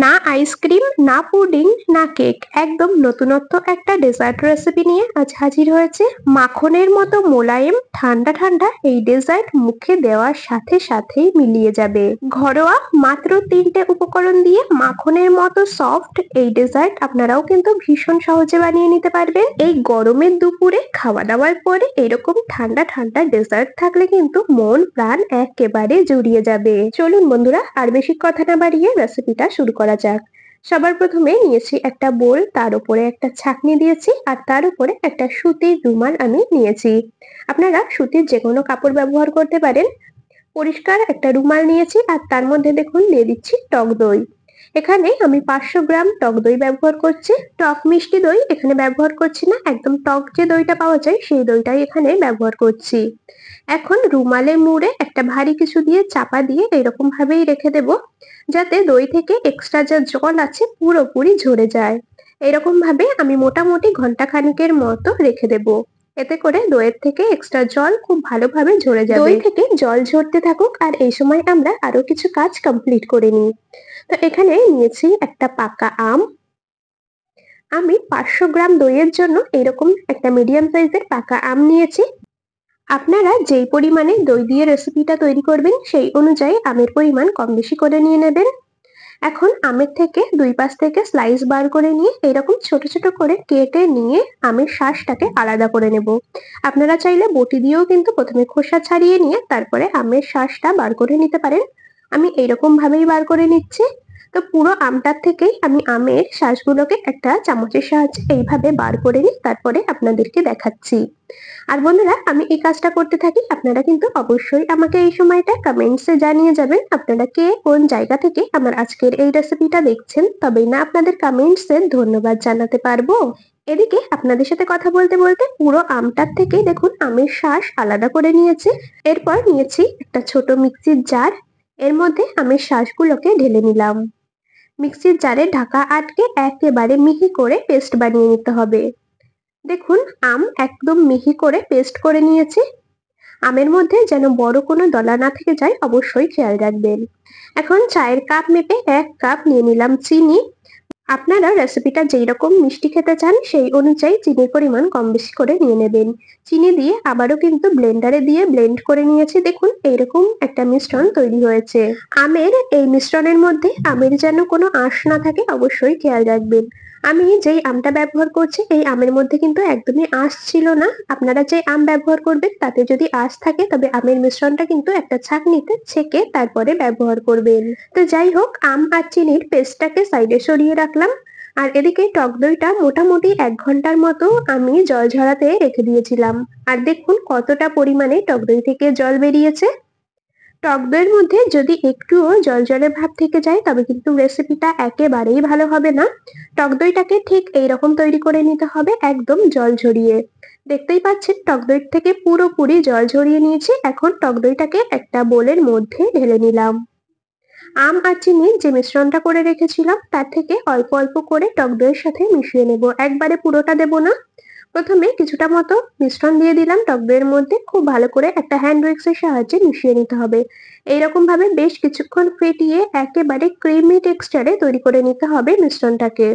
না আইসক্রিম, না পুডিং, না কেক, একদম নতুনত্ব একটা ডেজার্ট রেসিপি নিয়ে আজ হাজির হয়েছে। মাখনের মতো মোলায়েম ঠান্ডা ঠান্ডা এই ডেজার্ট মুখে দেওয়ার সাথে সাথেই মিলিয়ে যাবে। ঘরোয়া মাত্র 3টে উপকরণ দিয়ে মাখনের মতো সফট এই ডেজার্ট আপনারাও কিন্তু ভীষণ সহজে বানিয়ে নিতে পারবেন। এই গরমের দুপুরে খাওয়া দাওয়ার পরে এরকম ঠান্ডা ঠান্ডা ডেজার্ট থাকলে কিন্তু মন প্রাণ একেবারে জুড়িয়ে যাবে। চলুন বন্ধুরা, আর বেশি কথা না বাড়িয়ে রেসিপিটা শুরু করা যাক। সবার প্রথমে নিয়েছি একটা বোল, তার উপরে একটা ছাঁকনি দিয়েছি আর তার উপরে একটা সুতির রুমাল আমি নিয়েছি। আপনারা সুতির যে কোনো কাপড় ব্যবহার করতে পারেন। পরিষ্কার একটা রুমাল নিয়েছি আর তার মধ্যে দেখুন দিয়ে দিচ্ছি টক দই। এখানে আমি 500 গ্রাম টক দই ব্যবহার করছি। টক মিষ্টি দই এখানে ব্যবহার করছি না, একদম টক যে দইটা পাওয়া যায় সেই দইটাই এখানে ব্যবহার করছি। এখন রুমালে মুড়ে একটা ভারী কিছু দিয়ে চাপা দিয়ে এরকম ভাবেই রেখে দেব, যাতে দই থেকে এক্সট্রা যা জল আছে পুরোপুরি ঝরে যায়। এরকম ভাবে আমি মোটামুটি ঘন্টা খানিকের মতো রেখে দেব। এতে করে দইয়ের থেকে এক্সট্রা জল খুব ভালোভাবে ঝরে যাবে। দই থেকে জল ঝরতে থাকুক আর এই সময় আমরা আরো কিছু কাজ কমপ্লিট করে নিই। তো এখানে নিয়েছি একটা পাকা আম। আমি 500 গ্রাম দইয়ের জন্য এরকম একটা মিডিয়াম সাইজের পাকা আম নিয়েছি। আপনারা যেই পরিমাণে দই দিয়ে রেসিপিটা তৈরি করবেন সেই অনুযায়ী আমের পরিমাণ কম বেশি করে নিয়ে নেবেন। এখন আমের থেকে দুই পাশ থেকে স্লাইস বার করে নিয়ে এরকম ছোট ছোট করে কেটে নিয়ে আমের শাঁসটাকে আলাদা করে নেব। আপনারা চাইলে বটি দিয়েও কিন্তু প্রথমে খোসা ছাড়িয়ে নিয়ে তারপরে আমের শাঁসটা বার করে নিতে পারেন। আমি এইরকম ভাবেই বার করে নিচ্ছি। তো পুরো আমটার থেকেই আমি আমের শাঁসগুলোকে একটা চামচের সাহায্যে এইভাবে বার করে নিই, তারপরে আপনাদেরকে দেখাচ্ছি। আর বন্ধুরা, আমি এই কাজটা করতে থাকি, আপনারা কিন্তু অবশ্যই আমাকে এই সময়টা কমেন্টসে জানিয়ে যাবেন আপনারা কে কোন জায়গা থেকে আমার আজকের এই রেসিপিটা দেখছেন, তবেই না আপনাদের কমেন্টসে ধন্যবাদ জানাতে পারবো। এদিকে আপনাদের সাথে কথা বলতে বলতে পুরো আমটার থেকে দেখুন আমের শাঁস আলাদা করে নিয়েছি। এরপর নিয়েছি একটা ছোট মিক্সির জার, এর মধ্যে আমের শাঁসগুলোকে ঢেলে নিলাম। মিক্সির জারে ঢাকা আটকে একেবারে মিহি করে পেস্ট বানিয়ে নিতে হবে। দেখুন আম একদম মিহি করে পেস্ট করে নিয়েছি। আমের মধ্যে যেন বড় কোনো দলা না থেকে যায় অবশ্যই খেয়াল রাখবেন। এখন চায়ের কাপ মেপে 1 কাপ নিয়ে নিলাম চিনি। আপনারা রেসিপিটা যেই রকম মিষ্টি খেতে চান সেই অনুযায়ী চিনির পরিমাণ কম বেশি করে নিয়ে নেবেন। চিনি দিয়ে আবারও কিন্তু ব্লেন্ডারে দিয়ে ব্লেন্ড করে নিয়েছি। দেখুন এইরকম একটা মিশ্রণ তৈরি হয়েছে। আমের এই মিশ্রণের মধ্যে আমের যেন কোনো আঁশ না থাকে অবশ্যই খেয়াল রাখবেন। আমি যেই আমটা ব্যবহার করছি এই আমের মধ্যে কিন্তু একদমই আঁশ ছিল না। আপনারা যে আম ব্যবহার করবেন তাতে যদি আঁশ থাকে তবে আমের মিশ্রণটা কিন্তু একটা ছাঁকনিতে ছেঁকে তারপরে ব্যবহার করবেন। তো যাই হোক, আম আর চিনির পেস্টটাকে সাইডে সরিয়ে রাখলাম। আর এদিকে টক দইটা মোটামুটি 1 ঘন্টার মতো আমি জল ঝরাতে রেখে দিয়েছিলাম। আর দেখুন কতটা পরিমাণে টক দই থেকে জল বেরিয়েছে। টক দইয়ের মধ্যে যদি একটুও জলজলে ভাব থেকে যায় তবে কিন্তু রেসিপিটা একেবারেই ভালো হবে না। টক দইটাকে ঠিক এইরকম তৈরি করে নিতে হবে, একদম জল ঝরিয়ে। দেখতেই পাচ্ছেন টক দই থেকে পুরোপুরি জল ঝরিয়ে নিয়েছি। এখন টক দইটাকে একটা বোলের মধ্যে ঢেলে নিলাম। আম আর চিনির যে মিশ্রণটা করে রেখেছিলাম তার থেকে অল্প অল্প করে টক দইয়ের সাথে মিশিয়ে নেব, একবারে পুরোটা দেব না। প্রথমে কিছুটা মতো মিশ্রণ দিয়ে দিলাম টক দইয়ের মধ্যে, খুব ভালো করে একটা হ্যান্ড উইক্সের সাহায্যে মিশিয়ে নিতে হবে। এইরকম ভাবে বেশ কিছুক্ষণ ফেটিয়ে একেবারে ক্রিমি টেক্সচারে তৈরি করে নিতে হবে মিশ্রণটাকে।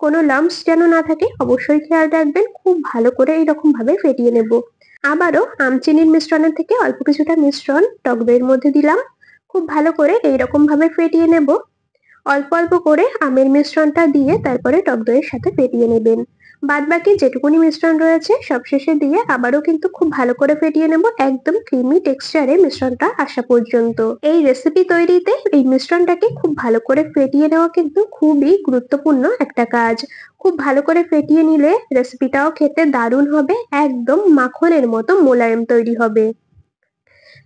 কোনো লাম্পস যেন না থাকে অবশ্যই খেয়াল রাখবেন। খুব ভালো করে এইরকম ভাবে ফেটিয়ে নেব। আবারও আম চিনির মিশ্রণের থেকে অল্প কিছুটা মিশ্রণ টক দইয়ের মধ্যে দিলাম। খুব ভালো করে এইরকম ভাবে ফেটিয়ে নেব। অল্প অল্প করে আমের মিশ্রণটা দিয়ে তারপরে টক দইয়ের সাথে ফেটিয়ে নেবেন। বাদ বাকি যেটুকুনি মিশ্রণ রয়েছে সবশেষে দিয়ে আবারও কিন্তু খুব ভালো করে ফেটিয়ে নেব, একদম ক্রিমি টেক্সচারে মিশ্রণটা আসা পর্যন্ত। এই রেসিপি তৈরিতে এই মিশ্রণটাকে খুব ভালো করে ফেটিয়ে নেওয়া কিন্তু খুবই গুরুত্বপূর্ণ একটা কাজ। খুব ভালো করে ফেটিয়ে নিলে রেসিপিটাও খেতে দারুণ হবে, একদম মাখনের মতো মোলায়েম তৈরি হবে।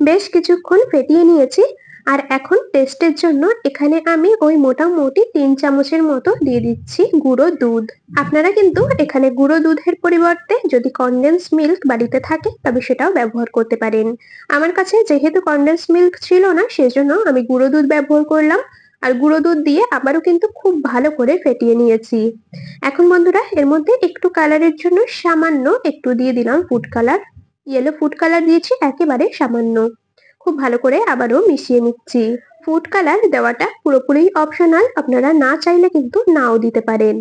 বেশ কিছুক্ষণ ফেটিয়ে নিয়েছি। আর এখন টেস্টের জন্য এখানে আমি ওই মোটামুটি 3 চামচের মতো দিয়ে দিচ্ছি গুঁড়ো দুধ। আপনারা কিন্তু এখানে গুঁড়ো দুধের পরিবর্তে যদি কনডেন্স মিল্ক বাড়িতে থাকে তবে সেটাও ব্যবহার করতে পারেন। আমার কাছে যেহেতু কনডেন্স মিল্ক ছিল না সেজন্য আমি গুঁড়ো দুধ ব্যবহার করলাম। আর গুঁড়ো দুধ দিয়ে আবারও কিন্তু খুব ভালো করে ফেটিয়ে নিয়েছি। এখন বন্ধুরা, এর মধ্যে একটু কালারের জন্য সামান্য একটু দিয়ে দিলাম food colour. Yellow food colour দিয়েছি একেবারে সামান্য। খুব ভালো করে আবারও মিশিয়ে নিচ্ছি। ফুড কালার দেওয়াটা পুরোপুরি অপশনাল, আপনারা না চাইলে কিন্তু নাও দিতে পারেন।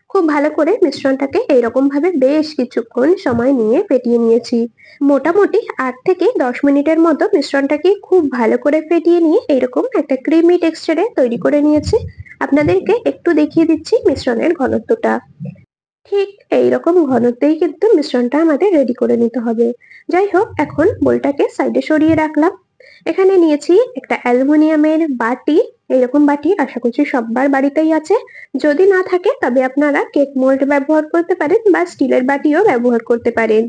খুব ভালো করে মিশ্রণটাকে এইরকম ভাবে বেশ কিছুক্ষণ সময় নিয়ে ফেটিয়ে নিয়েছি। মোটামুটি 8 থেকে 10 মিনিটের মতো মিশ্রণটাকে খুব ভালো করে ফেটিয়ে নিয়ে এরকম একটা ক্রিমি টেক্সচারে তৈরি করে নিয়েছি। আপনাদেরকে একটু দেখিয়ে দিচ্ছি মিশ্রণের ঘনত্বটা। ঠিক এইরকম ঘনত্বেই কিন্তু মিশ্রণটা আমাদের রেডি করে নিতে হবে। যাই হোক, এখন বোলটাকে সাইডে সরিয়ে রাখলাম। এখানে নিয়েছি একটা অ্যালুমিনিয়ামের বাটি। এরকম বাটি আশা করছি সবার বাড়িতেই আছে। যদি না থাকে তবে আপনারা কেক মোল্ড ব্যবহার করতে পারেন বা স্টিলের বাটিও ব্যবহার করতে পারেন।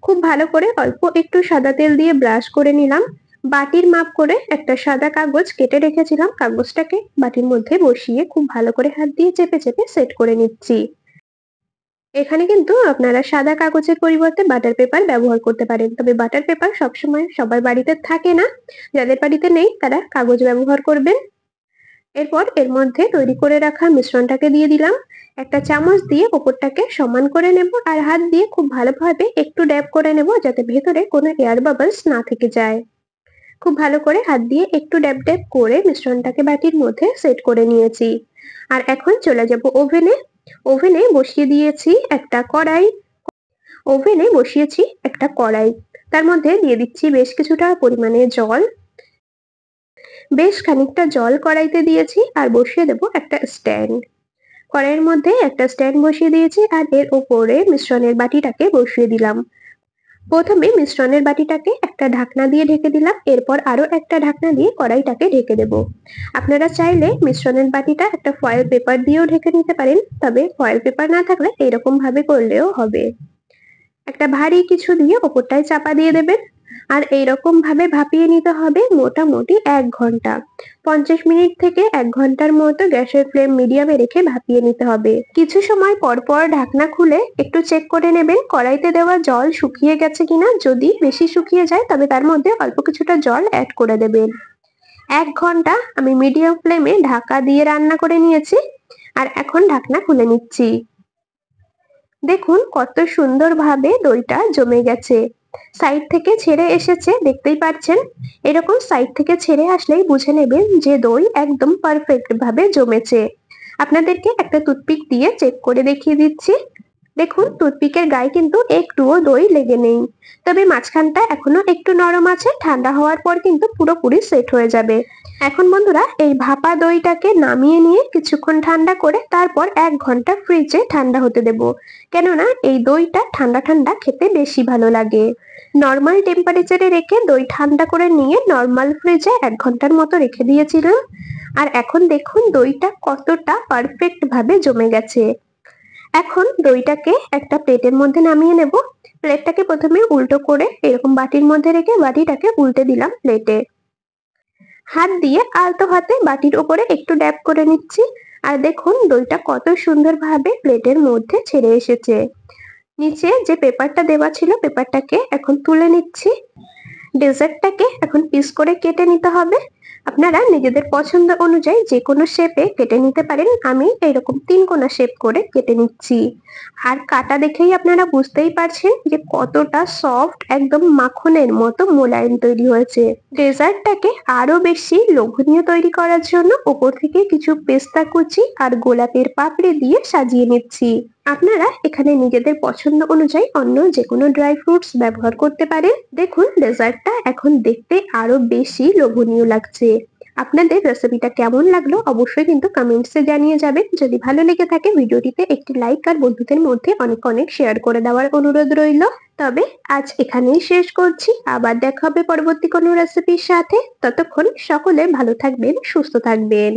খুব ভালো করে অল্প একটু সাদা তেল দিয়ে ব্রাশ করে নিলাম। বাটির মাপ করে একটা সাদা কাগজ কেটে রেখেছিলাম, কাগজটাকে বাটির মধ্যে বসিয়ে খুব ভালো করে হাত দিয়ে চেপে চেপে সেট করে নিচ্ছি। এখানে কিন্তু আপনারা সাদা কাগজের পরিবর্তে বাটার পেপার ব্যবহার করতে পারেন, তবে বাটার পেপার সবসময় সবার বাড়িতে থাকে না। যাদের বাড়িতে নেই তারা কাগজ ব্যবহার করবেন। এরপর এর মধ্যে তৈরি করে রাখা মিশ্রণটাকে দিয়ে দিলাম। একটা চামচ দিয়ে ওপরটাকে সমান করে নেব আর হাত দিয়ে খুব ভালোভাবে একটু ড্যাব করে নেব যাতে ভেতরে কোনো এয়ার বাবলস না থেকে যায়। খুব ভালো করে হাত দিয়ে একটু ড্যাব ড্যাব করে মিশ্রণটাকে বাটির মধ্যে সেট করে নিয়েছি। আর এখন চলে যাব ওভেনে। ওভেনে বসিয়ে দিয়েছি একটা কড়াই। তার মধ্যে দিয়ে দিচ্ছি বেশ কিছুটা পরিমাণে জল। বেশ খানিকটা জল কড়াইতে দিয়েছি আর বসিয়ে দেব একটা স্ট্যান্ড। কড়াইয়ের মধ্যে একটা স্ট্যান্ড বসিয়ে দিয়েছি আর এর উপরে মিশ্রণের বাটিটাকে বসিয়ে দিলাম। প্রথমে মিশ্রণের বাটিটাকে একটা ঢাকনা দিয়ে ঢেকে দিলাম, এরপর আরো একটা ঢাকনা দিয়ে কড়াইটাকে ঢেকে দেব। আপনারা চাইলে মিশ্রণের বাটিটা একটা ফয়েল পেপার দিয়েও ঢেকে নিতে পারেন, তবে ফয়েল পেপার না থাকলে এরকম ভাবে করলেও হবে। একটা ভারী কিছু দিয়ে ওপরটায় চাপা দিয়ে দেবেন আর এইরকম ভাবে ভাপিয়ে নিতে হবে মোটামুটি 1 ঘন্টা। 50 মিনিট থেকে 1 ঘন্টার মতো গ্যাসের ফ্লেম মিডিয়ামে রেখে ভাপিয়ে নিতে হবে। কিছু সময় পর পর ঢাকনা খুলে একটু চেক করে নেবেন কড়াইতে দেওয়া জল শুকিয়ে গেছে কিনা। যদি বেশি শুকিয়ে যায় তবে তার মধ্যে অল্প কিছুটা জল অ্যাড করে দেবেন। 1 ঘন্টা আমি মিডিয়াম ফ্লেমে ঢাকা দিয়ে রান্না করে নিয়েছি আর এখন ঢাকনা খুলে নিচ্ছি। দেখুন কত সুন্দরভাবে দইটা জমে গেছে, সাইড থেকে ছেড়ে এসেছে, দেখতেই পাচ্ছেন। এরকম সাইড থেকে ছেড়ে আসলেই বুঝে নেবেন যে দই একদম পারফেক্ট ভাবে জমেছে। আপনাদেরকে একটা টুথপিক দিয়ে চেক করে দেখিয়ে দিচ্ছি। দেখুন টুথপিকের গায়ে কিন্তু একটুও দই লেগে নেই, তবে মাঝখানটা এখনো একটু নরম আছে। ঠান্ডা হওয়ার পর কিন্তু পুরোপুরি সেট হয়ে যাবে। এখন বন্ধুরা এই ভাপা দইটাকে নামিয়ে নিয়ে কিছুক্ষণ ঠান্ডা করে তারপর 1 ঘন্টা ফ্রিজে ঠান্ডা হতে দেব, কেননা এই দইটা ঠান্ডা ঠান্ডা খেতে বেশি ভালো লাগে। নর্মাল টেম্পারেচারে রেখে দই ঠান্ডা করে নিয়ে নর্মাল ফ্রিজে 1 ঘন্টার মতো রেখে দিয়েছিলাম। আর এখন দেখুন দইটা কতটা পারফেক্ট ভাবে জমে গেছে। এখন দইটাকে একটা প্লেটের মধ্যে নামিয়ে নেব। প্লেটটাকে প্রথমে উল্টো করে এরকম বাটির মধ্যে রেখে বাটিটাকে উল্টে দিলাম প্লেটে। হাত দিয়ে আলতো হাতে বাটির উপরে একটু ড্যাব করে নিচ্ছি আর দেখুন দইটা কত সুন্দরভাবে প্লেটের মধ্যে ছেড়ে এসেছে। নিচে যে পেপারটা দেওয়া ছিল পেপারটাকে এখন তুলে নিচ্ছি। ডেজার্টটাকে এখন পিস করে কেটে নিতে হবে। আপনারা নিজেদের পছন্দ অনুযায়ী যে কোনো শেপে কেটে নিতে পারেন। আমি এইরকম 3 কোনা শেপ করে কেটে নিচ্ছি। আর কাটা দেখেই আপনারা বুঝতেই পারছেন যে কতটা সফট, একদম মাখনের মতো মোলায়েম তৈরি হয়েছে। ডেজার্টটাকে আরো বেশি লোভনীয় তৈরি করার জন্য উপর থেকে কিছু পেস্তা কুচি আর গোলাপের পাপড়ি দিয়ে সাজিয়ে নিচ্ছি। আপনারা এখানে নিজেদের পছন্দ অনুযায়ী অন্য যে কোনো ড্রাই ফ্রুটস ব্যবহার করতে পারেন। দেখুন ডেজার্টটা এখন দেখতে আরো বেশি লোভনীয় লাগছে। আপনাদের রেসিপিটা কেমন লাগলো অবশ্যই কিন্তু কমেন্টসে জানিয়ে যাবেন। যদি ভালো লেগে থাকে ভিডিওটিতে একটি লাইক আর বন্ধুদের মধ্যে অনেক অনেক শেয়ার করে দেওয়ার অনুরোধ রইল। তবে আজ এখানেই শেষ করছি, আবার দেখা হবে পরবর্তী কোনো রেসিপির সাথে। ততক্ষণ সকলে ভালো থাকবেন, সুস্থ থাকবেন।